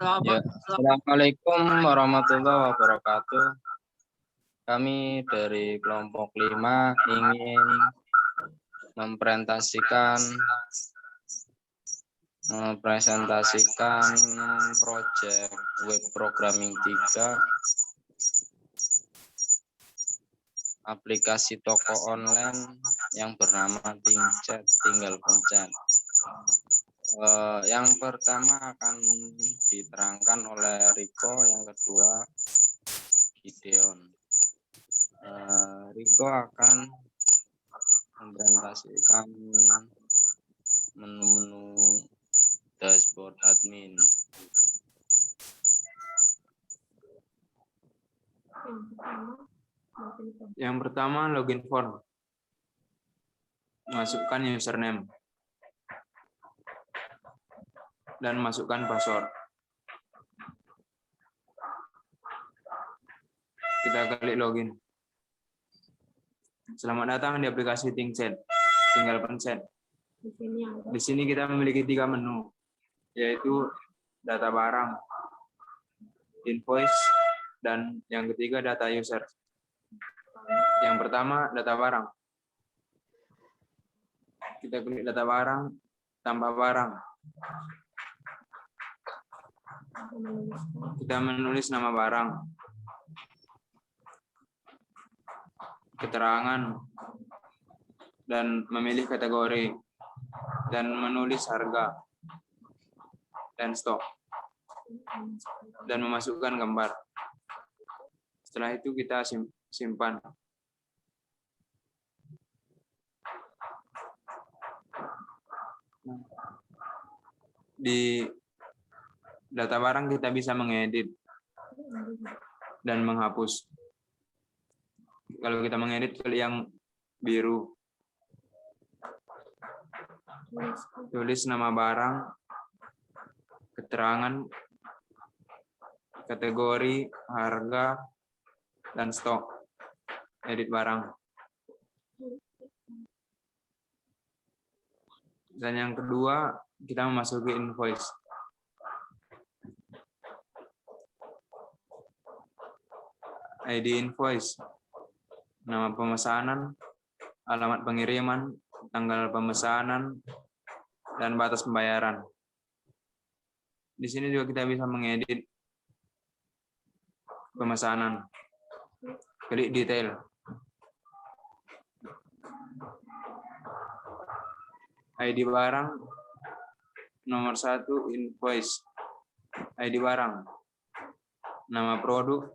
Ya, Assalamualaikum warahmatullahi wabarakatuh. Kami dari kelompok 5 ingin mempresentasikan proyek web programming 3 aplikasi toko online yang bernama Tingchat, tinggal pencet. Yang pertama akan diterangkan oleh Riko, yang kedua Gideon. Riko akan mempresentasikan menu-menu dashboard admin. Yang pertama, login form. Masukkan username dan masukkan password. Kita klik login. Selamat datang di aplikasi Tingchat, tinggal pencet. Di sini kita memiliki 3 menu, yaitu data barang, invoice, dan yang ketiga data user. Yang pertama, data barang. Kita klik data barang, tambah barang. Kita menulis nama barang, keterangan, dan memilih kategori, dan menulis harga, dan stok, dan memasukkan gambar. Setelah itu kita simpan. Di data barang kita bisa mengedit dan menghapus. Kalau kita mengedit, klik yang biru. Tulis nama barang, keterangan, kategori, harga, dan stok. Edit barang. Dan yang kedua, kita memasuki invoice. ID invoice, nama pemesanan, alamat pengiriman, tanggal pemesanan, dan batas pembayaran. Di sini juga kita bisa mengedit pemesanan. Klik detail. ID barang, nomor 1 invoice, ID barang, nama produk,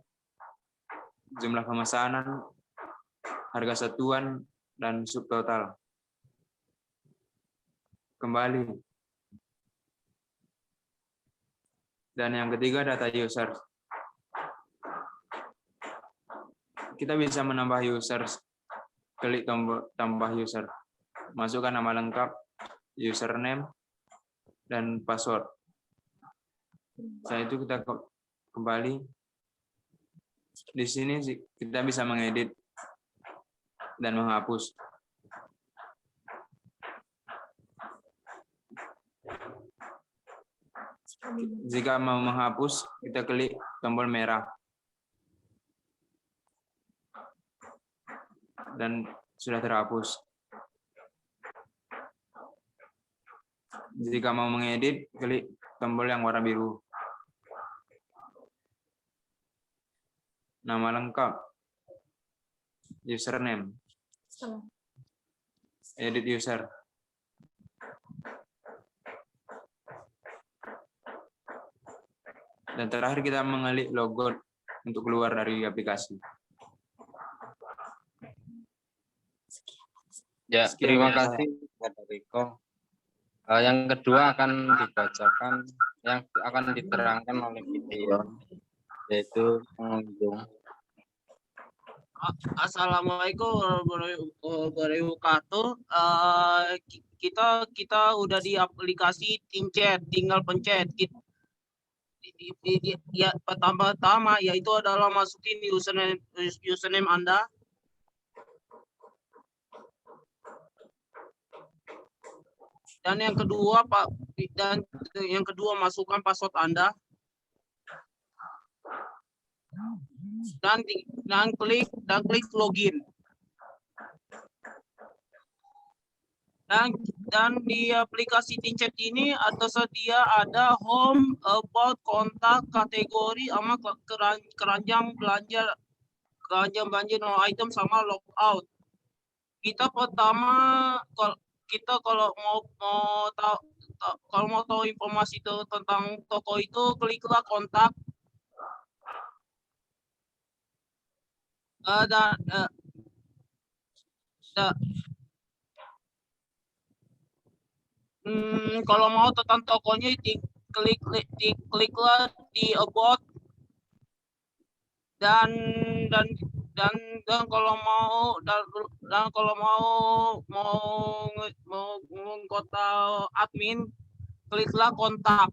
jumlah pemesanan, harga satuan, dan subtotal. Kembali. Dan yang ketiga, data user. Kita bisa menambah user. Klik tombol tambah user. Masukkan nama lengkap, username, dan password. Setelah itu kita kembali. Di sini kita bisa mengedit dan menghapus. Jika mau menghapus, kita klik tombol merah. Dan sudah terhapus. Jika mau mengedit, klik tombol yang warna biru. Nama lengkap, username, edit user. Dan terakhir kita mengklik logout untuk keluar dari aplikasi. Ya, terima kasih kepada Riko. Yang kedua akan dibacakan, yang akan diterangkan oleh Gideon, yaitu pengunjung. Assalamualaikum warahmatullahi wabarakatuh. Kita udah di aplikasi Tingchat, tinggal pencet. Ya, pertama yaitu adalah masukin username Anda. Dan yang kedua masukkan password Anda. dan klik login. Dan di aplikasi Tinchat ini tersedia ada home, about, kontak, kategori, sama keranjang belanja no item sama logout. Kita pertama kalau mau tahu informasi tentang toko itu, kliklah kontak. Kalau mau tentang tokonya, kliklah di about, dan kalau mau kontak admin, kliklah kontak.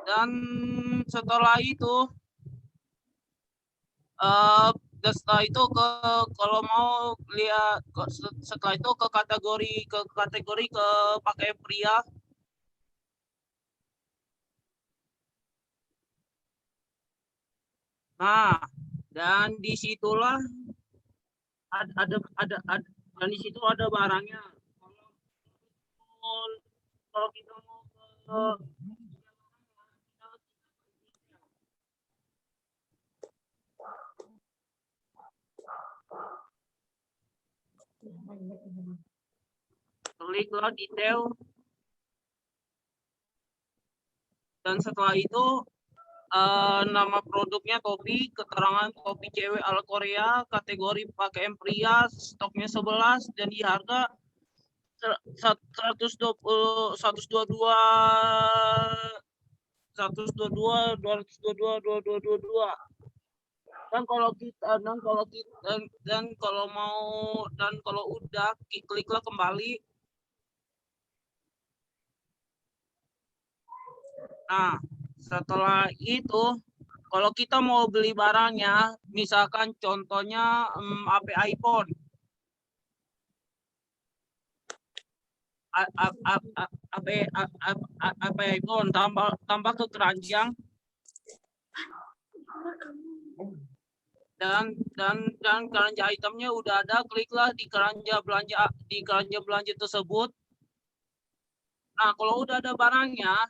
Dan setelah itu kalau mau lihat, setelah itu ke kategori ke pakaian pria. Nah, dan disitulah dan di situ ada barangnya. Kalau kita mau ke kliklah detail, dan setelah itu nama produknya topi, keterangan topi cewek ala Korea, kategori pakaian pria, stoknya 11, dan di harga 222, 222. Dan kalau udah, kliklah kembali. Nah, setelah itu kalau kita mau beli barangnya, misalkan contohnya HP iPhone, iPhone tambah ke keranjang, dan keranjang itemnya udah ada, kliklah di keranjang belanja tersebut. Nah, kalau udah ada barangnya,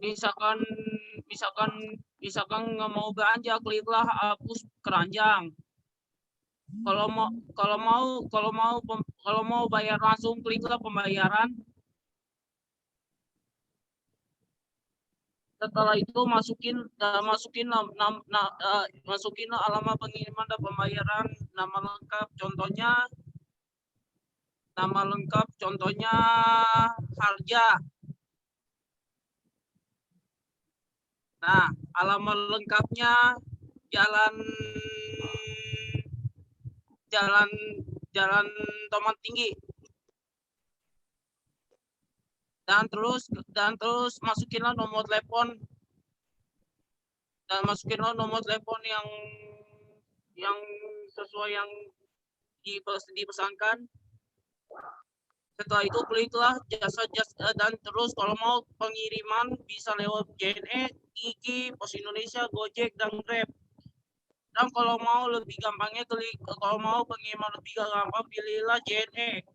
misalkan nggak mau belanja, kliklah hapus keranjang. Kalau mau bayar langsung, kliklah pembayaran. Setelah itu masukin alamat pengiriman dan pembayaran, nama lengkap contohnya harga. Nah, alamat lengkapnya Jalan Taman Tinggi. Dan terus masukinlah nomor telepon, yang sesuai yang dipesankan. Setelah itu kliklah jasa, dan terus kalau mau pengiriman bisa lewat JNE, Gigi, Pos Indonesia, Gojek, dan Grab. Dan kalau mau lebih gampangnya, kalau mau pengiriman lebih gampang, pilihlah JNE.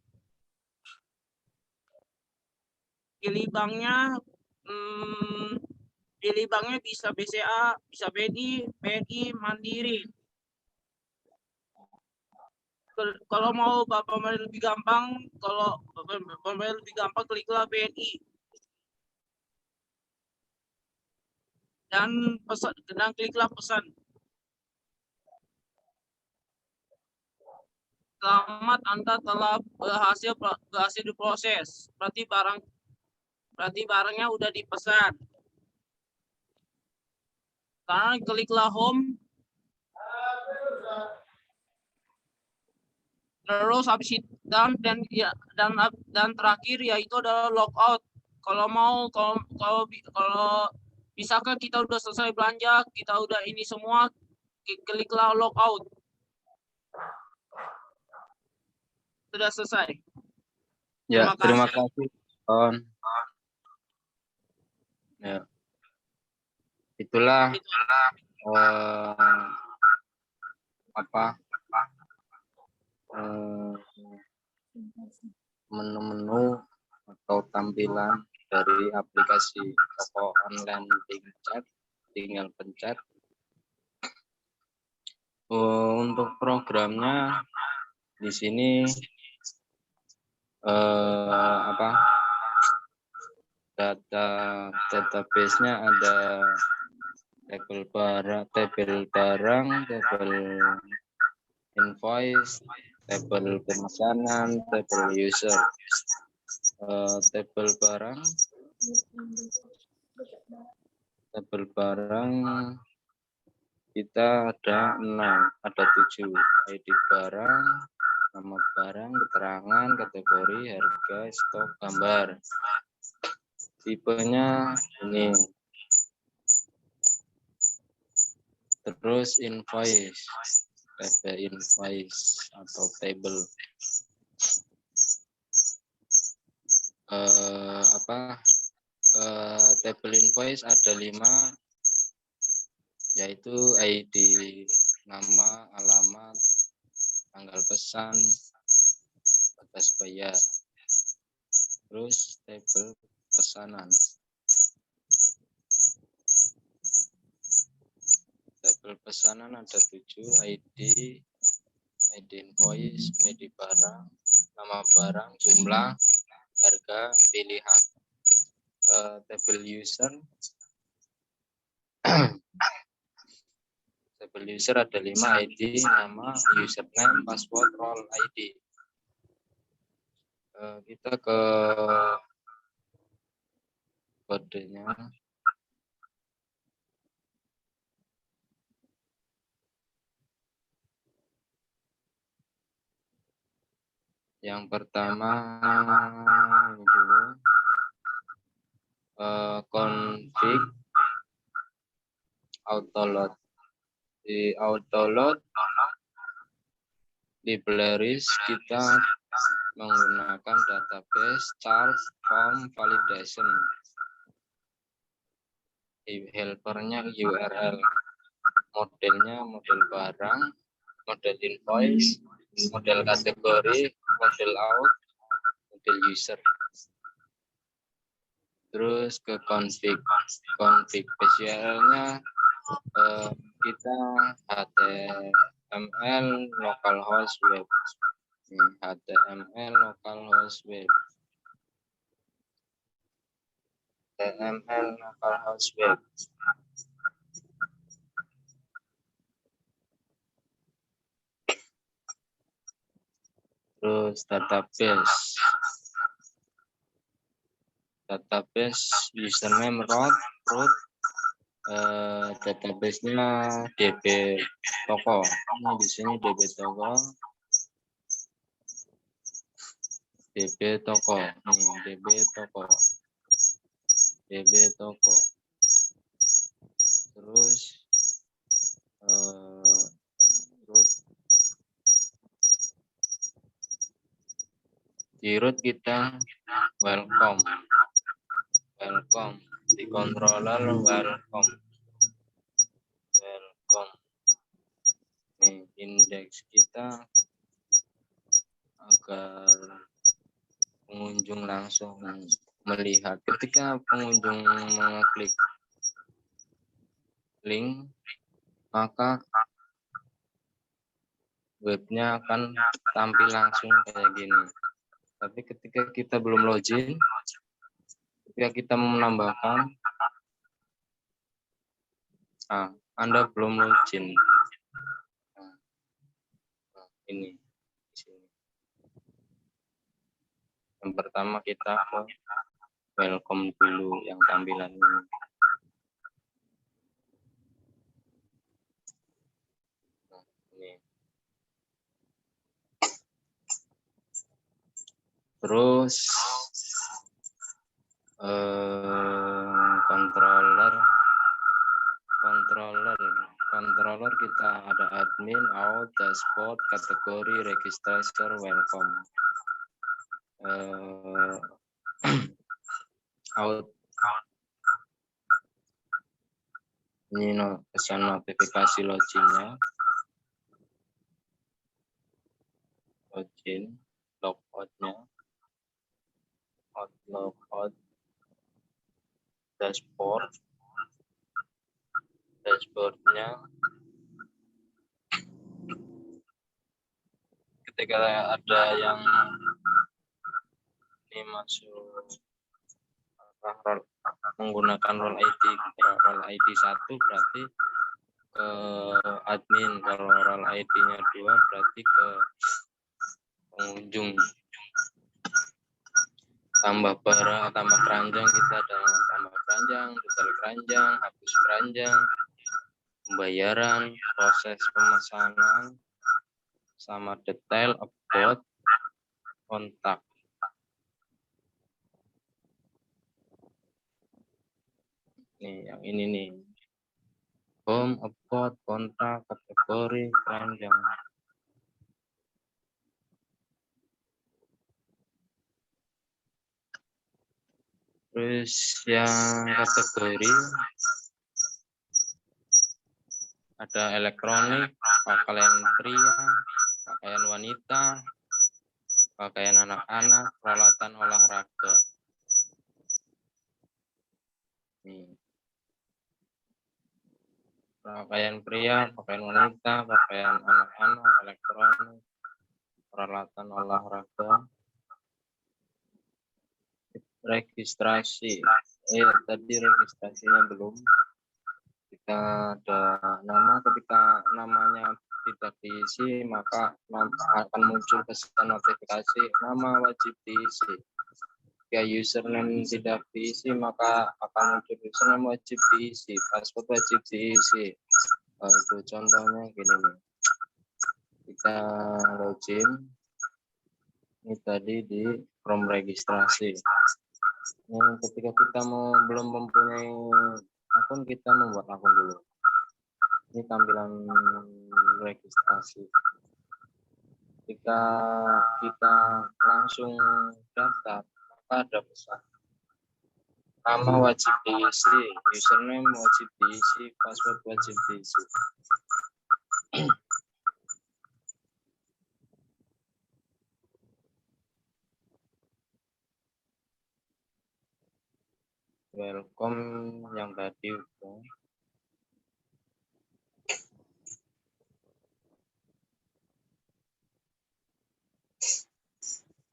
Pilih banknya bisa BCA, bisa BNI, Mandiri. Kalau mau pembayaran lebih gampang, kliklah BNI. Dan kliklah pesan. Selamat, Anda telah berhasil diproses. Berarti barangnya udah dipesan. Sekarang kliklah home. Terus habis itu dan terakhir yaitu adalah logout. Kalau misalkan kita udah selesai belanja, kita udah ini semua, kliklah logout. Sudah selesai. Ya, terima Terima kasih, kawan. Ya, itulah apa menu-menu atau tampilan dari aplikasi toko online Tingchat. Tinggal pencet. Untuk programnya di sini database-nya ada tabel barang, tabel invoice, tabel pemesanan, tabel user. Tabel barang kita ada 6, ada 7. ID barang, nama barang, keterangan, kategori, harga, stok, gambar. Tipenya ini. Terus invoice, tabel invoice atau table table invoice ada 5, yaitu ID, nama, alamat, tanggal pesan, batas bayar. Terus tabel pesanan. Tabel pesanan ada 7, ID invoice, ID barang, nama barang, jumlah, harga, pilihan. Tabel user tabel user ada 5, ID, nama, username, password, role ID. Kita ke kodenya. Yang pertama ini dulu, config autoload. Di autoload libraries kita menggunakan database, chart, form, validation. Helpernya URL. Modelnya model barang, model invoice, model kategori, model out, model user. Terus ke config spesialnya kita HTML localhost web. HTML localhost web. HTML localhost web. Terus database username root, database-nya DB toko. Ini di sini DB toko. DB toko. Nih, DB toko. DB toko. Terus root. Di root kita welcome. Di controller welcome. Nih, indeks kita agar pengunjung langsung melihat. Ketika pengunjung mengklik link, maka webnya akan tampil langsung kayak gini. Tapi ketika kita belum login, ketika kita menambahkan, Anda belum login. Ini di sini. Yang pertama kita welcome dulu yang tampilan ini. Terus controller kita ada admin, out, dashboard, kategori, register, welcome. eh, out ini pesan notifikasi loginnya, login, logoutnya, logout, dashboardnya. Ketika ada yang ini masuk menggunakan role ID, role ID 1 berarti ke admin, kalau role ID-nya 2 berarti ke pengunjung. Tambah barang, tambah keranjang, kita ada tambah keranjang, detail keranjang, hapus keranjang, pembayaran, proses pemesanan, sama detail about, kontak. Nih, yang ini nih. Home, about, kontak, kategori, keranjang. Terus yang kategori ada elektronik, pakaian pria, pakaian wanita, pakaian anak-anak, peralatan olahraga. Nih. Pakaian pria, pakaian wanita, pakaian anak-anak, elektronik, peralatan olahraga, registrasi. Tadi registrasinya belum. Kita ada nama, ketika namanya tidak diisi maka akan muncul pesan notifikasi nama wajib diisi. Jika username tidak diisi maka akan muncul username wajib diisi, password wajib diisi. Itu contohnya gini nih. Kita login ini tadi di form registrasi. Ketika kita belum mempunyai akun, kita membuat akun dulu. Ini tampilan registrasi. Ketika kita langsung daftar, maka ada pesan nama wajib diisi, username wajib diisi, password wajib diisi. Welcome yang tadi udah.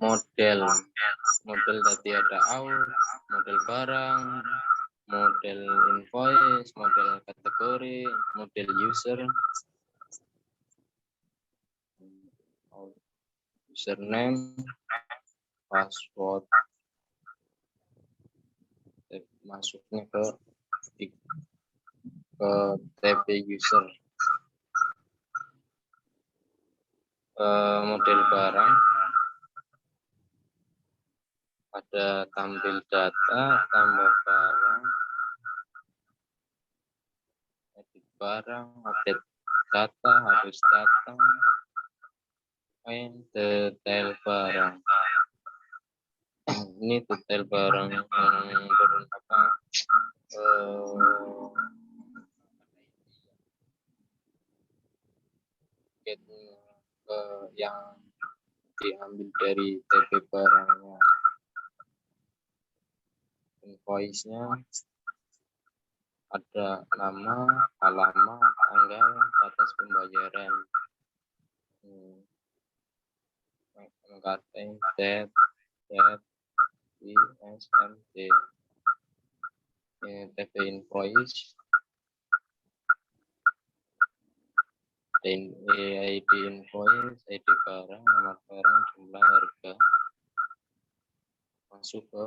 Model tadi ada out, model barang, model invoice, model kategori, model user, username, password, masuknya ke TP user. Model barang ada tampil data, tambah barang, edit barang, update data, hapus data, detail barang. Ini detail barang yang berupa yang diambil dari TP barangnya. Invoice-nya ada nama, alamat, tanggal, batas pembayaran, MKT, date, ISMT, TP invoice, ID invoice, ID barang, nama barang, jumlah, harga, masuk ke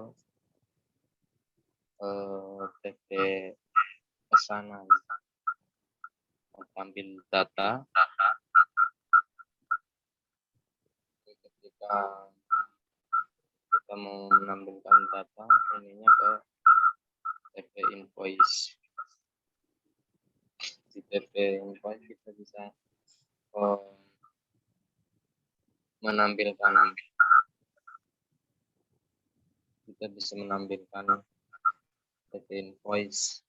TP pesanan, tampil data. Ketika kita mau menampilkan data, ininya ke TP invoice. Di TP invoice kita bisa menampilkan kita bisa menampilkan invoice,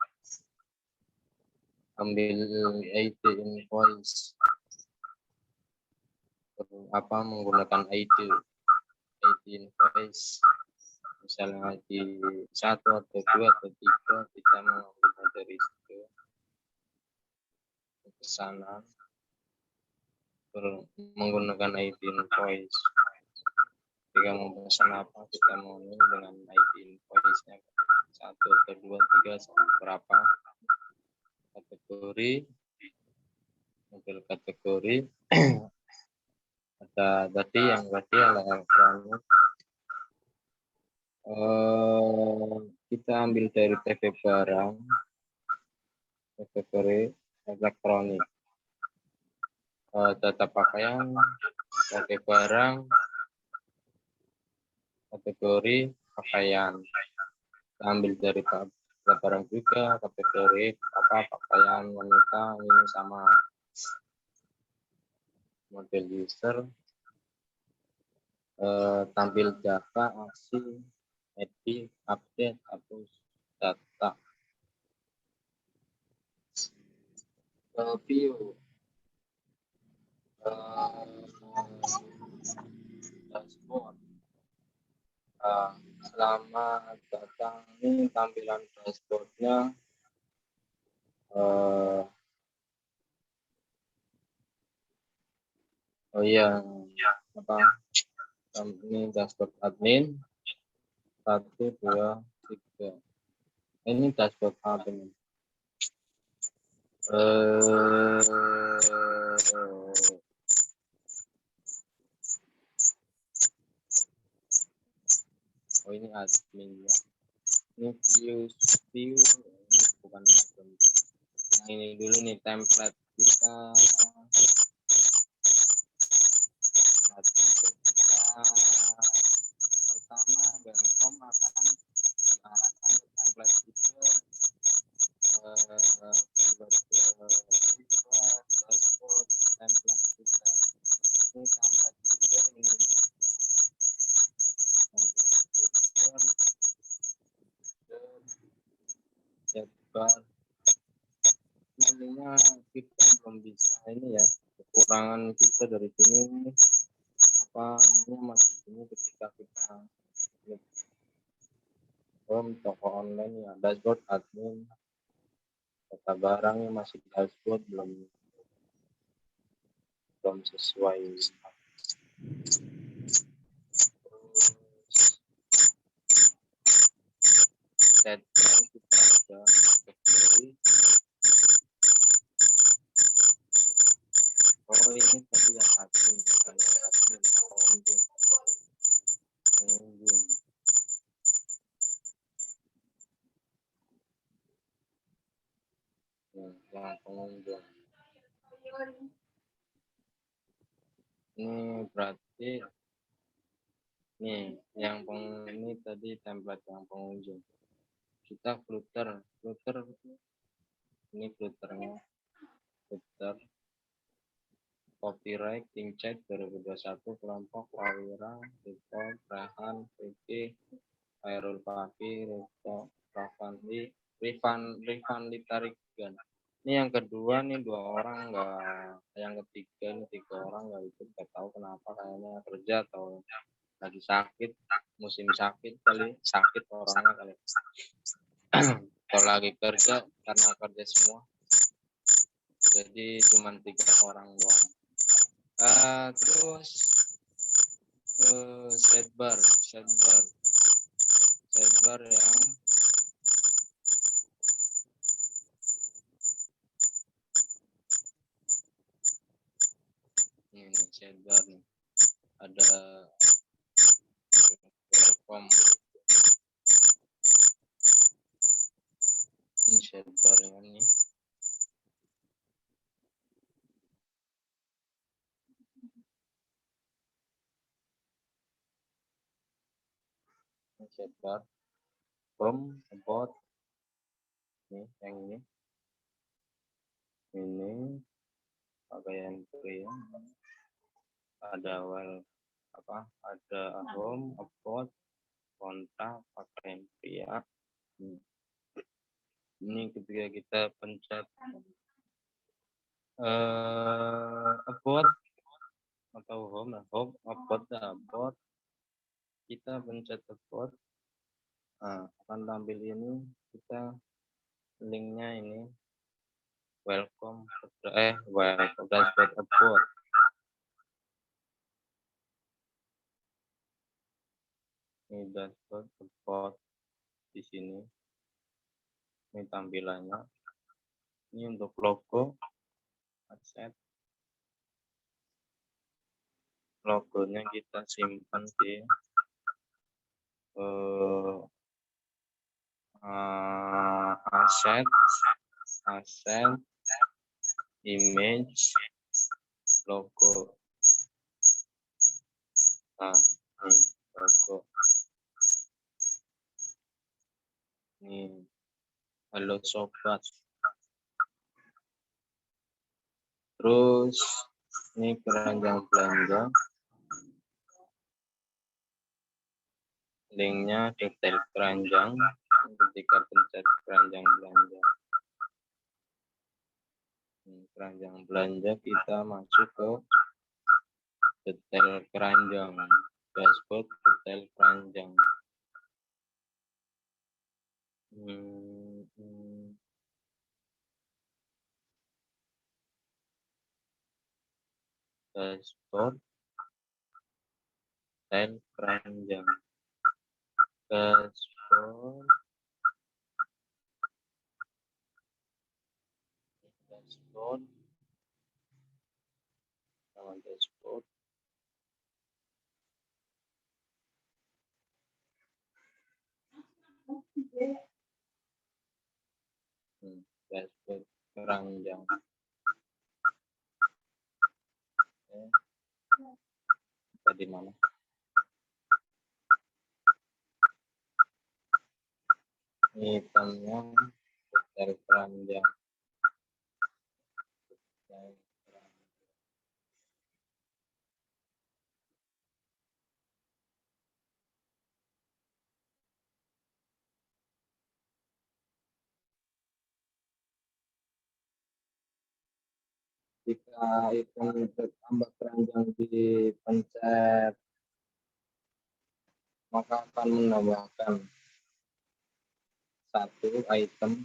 ambil ID invoice, menggunakan ID invoice, misalnya di 1 atau 2 atau 3 kita mengambil dari situ ke sana menggunakan ID invoice. Jika mau pesan apa kita mau dengan ID invoice-nya 1 atau 2 3 berapa kategori, model kategori. Ada tadi yang elektronik. Kita ambil dari TV barang, kategori elektronik. Data pakaian, TV barang, kategori pakaian. Kita ambil dari barang juga, kategori pakaian wanita, ini sama. Model user, tampil data, aksi, edit, update, hapus data. View, dashboard. Selamat datang, ini tampilan dashboardnya. Oh iya, ini dashboard admin 1 2 3. Ini dashboard admin. Oh ini adminnya. Ini view ini bukan admin. Nah, ini dulu nih template kita. Pertama Belkom akan mengarahkan ke template kita buat dashboard template kita. Ini template kita ini template bar. Sebenarnya kita belum bisa ini ya, kekurangan kita dari sini ini masih ini ketika kita toko online ya, dashboard admin, data barangnya masih dashboard belum sesuai. Set kita ada kategori. Oh ini tadi yang admin, pengunjung. Yang pengunjung. Ini berarti nih ini tadi template yang pengunjung. Kita filter ini filternya, copyright Tingcek 2021 kelompok Wawira, Riko, Rehan, Riki, Khairul Papi, Riko, Rifan Litarigan. Ini yang kedua nih 2 orang yang ketiga ini 3 orang nggak ikut, nggak tahu kenapa, kayaknya kerja atau lagi sakit, musim sakit kali, sakit orangnya kali. Kalau lagi kerja karena kerja semua, jadi cuma 3 orang doang. Terus sidebar yang ini sidebar nih, ada Telkom. Ini sidebar ini. Sidebar, home, about, nih yang ini pakaian pria, ada ada home, about, kontak, pakaian pria. Ini ketika kita pencet about atau home, about, kita pencet about, akan tampil ini, kita linknya ini welcome dashboard about. Ini dashboard about di sini. Ini tampilannya. Ini untuk logo, aset. Logonya kita simpan di aset, image, logo. Nah, ini logo. Ini halo sobat. Terus ini keranjang belanja. Linknya detail keranjang. Ketika pencet keranjang belanja. Keranjang belanja, kita masuk ke detail keranjang. Dashboard detail keranjang. Dashboard detail keranjang. Dashboard nama dashboard dashboard keranjang. Tadi mana? Ini hitamnya detail keranjang. Jika item tambah keranjang dipencet, maka akan menambahkan satu item.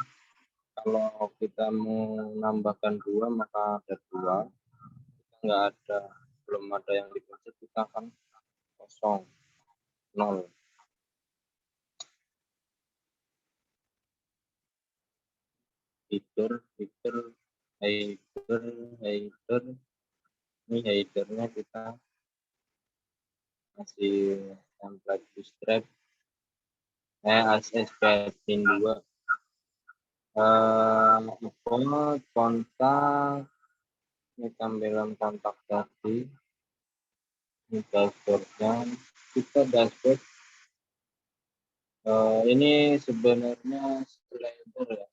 Kalau kita menambahkan 2, maka ada 2. Jika nggak ada, belum ada yang dipencet, kita akan kosong, 0. Header, ini headernya kita kasih template bootstrap ASP.in 2. Kontak, ini tampilan kontak tadi, ini dashboardnya. Kita dashboard ini sebenarnya slider ya,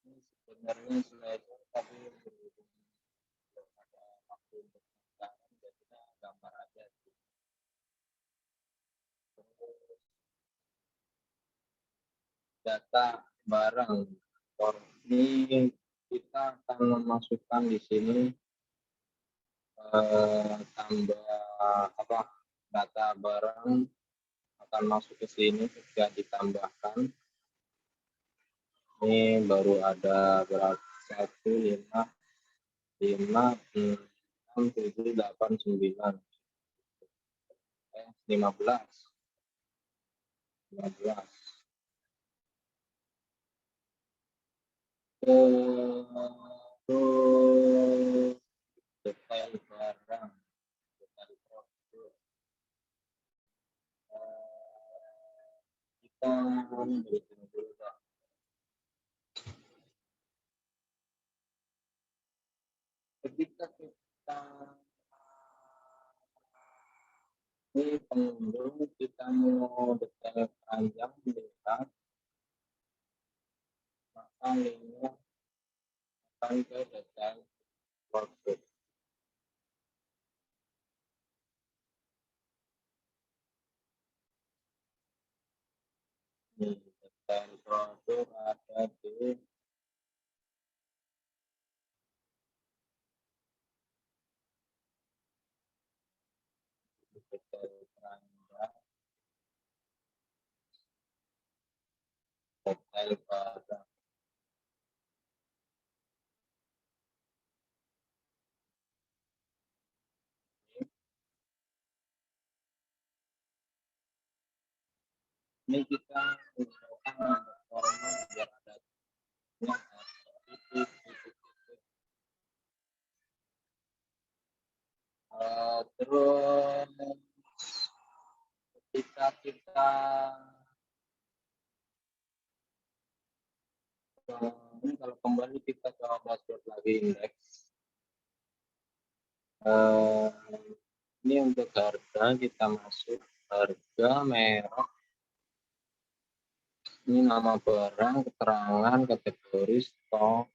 ini sebenarnya slider, tapi berhubung belum ada waktu untuk pengembangan, jadinya gambar aja. Data barang, ini kita akan memasukkan di sini tambah data barang akan masuk ke sini ketika ditambahkan. Ini baru ada berapa? 1, 5, 6, 7, 8, 9, 15. Detail barang, detail produk. Kita berikan dulu. Ketika kita ini pengunjung, kita mau detail keranjang dilihat, maka linknya akan ke detail produk. detail keranjang, detail pada ini kita menggunakan format biar ada titik. Terus ketika kita ini kalau kembali kita ke dashboard lagi indeks, ini untuk harga kita masuk harga merek, ini nama barang, keterangan, kategori, stok,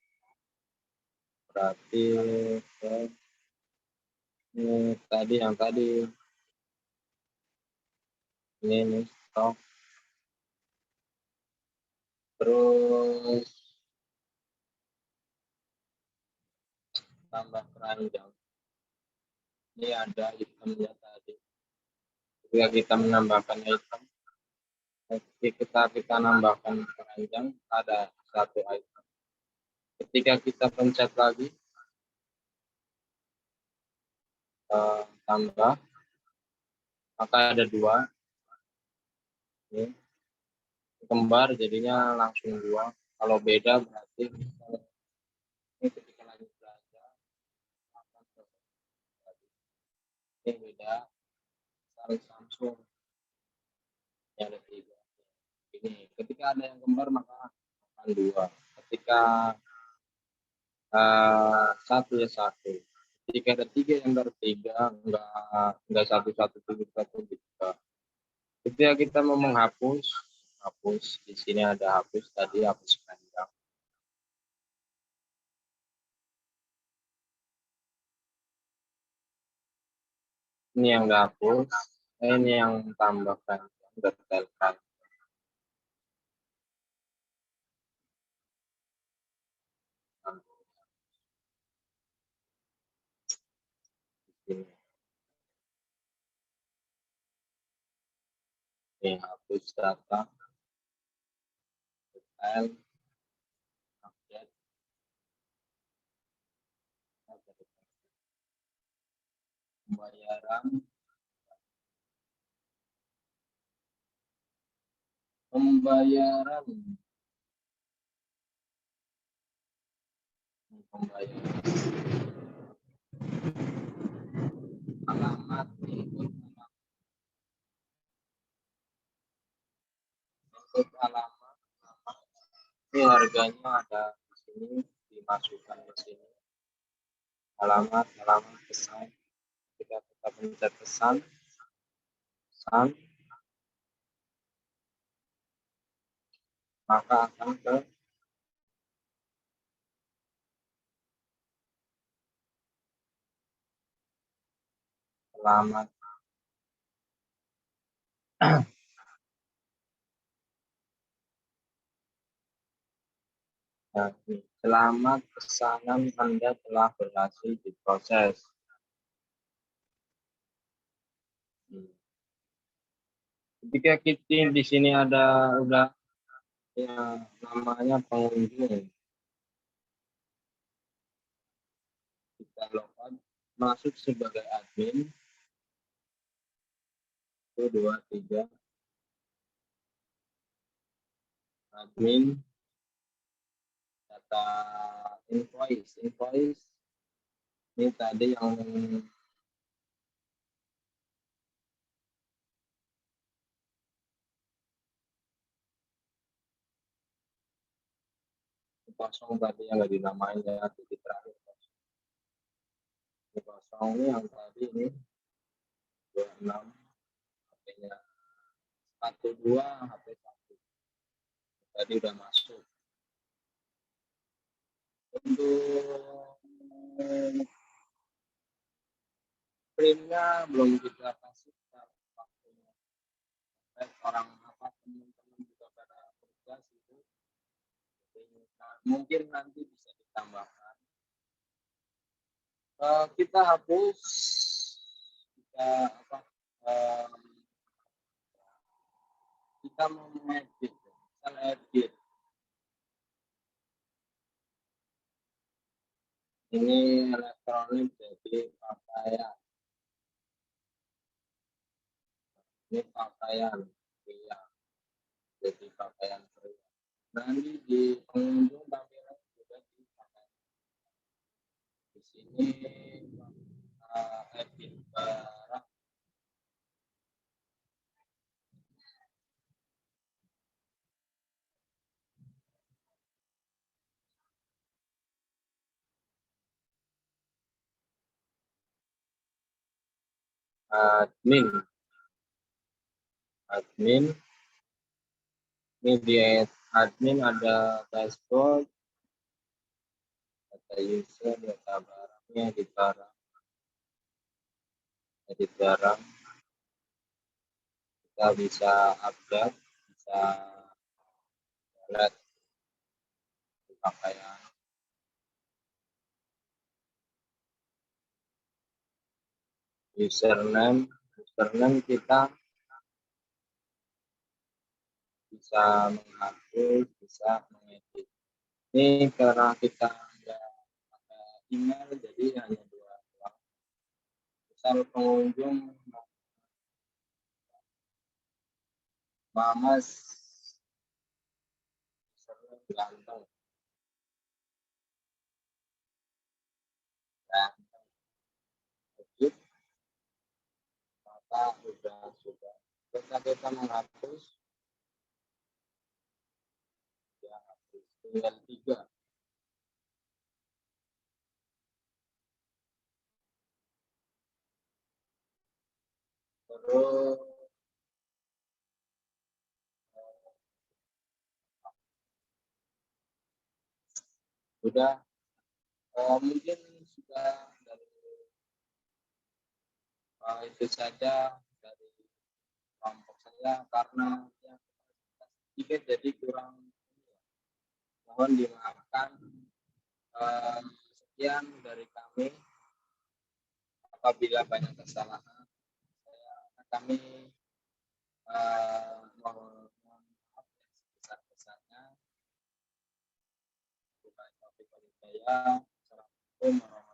berarti ini tadi yang tadi ini stok, terus tambah keranjang, ini ada itemnya tadi. Ketika kita menambahkan item, kita nambahkan keranjang, ada satu item. Ketika kita pencet lagi tambah, maka ada dua, ini kembar jadinya langsung dua. Kalau beda berarti ini ketika lagi belajar ini beda. Samsung yang ada tiga. Ini ketika ada yang kembar maka akan dua. Ketika satu ya satu. Ketika ada tiga yang bertiga, enggak satu tiga. Ketika kita mau menghapus, di sini ada hapus tadi, hapus panjang. Ini yang dihapus, ini yang tambahkan, detailkan. Ini hapus data, detail, update, pembayaran, alamat, input alamat, ini harganya ada di sini, dimasukkan ke sini, alamat pesan, kita pencet pesan, maka akan ke alamat. Nah, selamat pesanan Anda telah berhasil diproses. Ketika kita di sini ada udah ya namanya pengunjung, kita login masuk sebagai admin 1, 2, 3 admin data invoice ini tadi yang kosong tadi yang nggak dinamain ya, titik terakhir kosong ini yang tadi ini 26 HP-nya 12 HP 1 tadi udah masuk. Untuk printnya belum kita kasih waktunya. Orang teman-teman juga pada kerja situ. Mungkin nanti bisa ditambahkan. Kita hapus, kita em, kita mau mengedit, misal edit ini elektronik jadi pakaian, ini pakaian pria jadi pakaian pria. Nanti di pengunjung tampilan juga di pakaian. Di sini edit barang. Admin, admin ini di admin ada dashboard, data user, data barangnya, edit barang, kita bisa update, bisa lihat pakaian, username kita bisa menghapus, bisa mengedit. Ini karena kita nggak pakai email, jadi hanya dua. Misal pengunjung Mamas ganteng, ganteng, edit, maka sudah. Ketika kita menghapus, ya hapus. Tinggal 3. Terus sudah mungkin sudah dari itu saja dari kelompok saya, karena ya, sedikit jadi kurang, mohon dimaafkan. Sekian dari kami, apabila banyak kesalahan kami mohon maaf yang sebesar-besarnya. Assalamualaikum warahmatullahi wabarakatuh.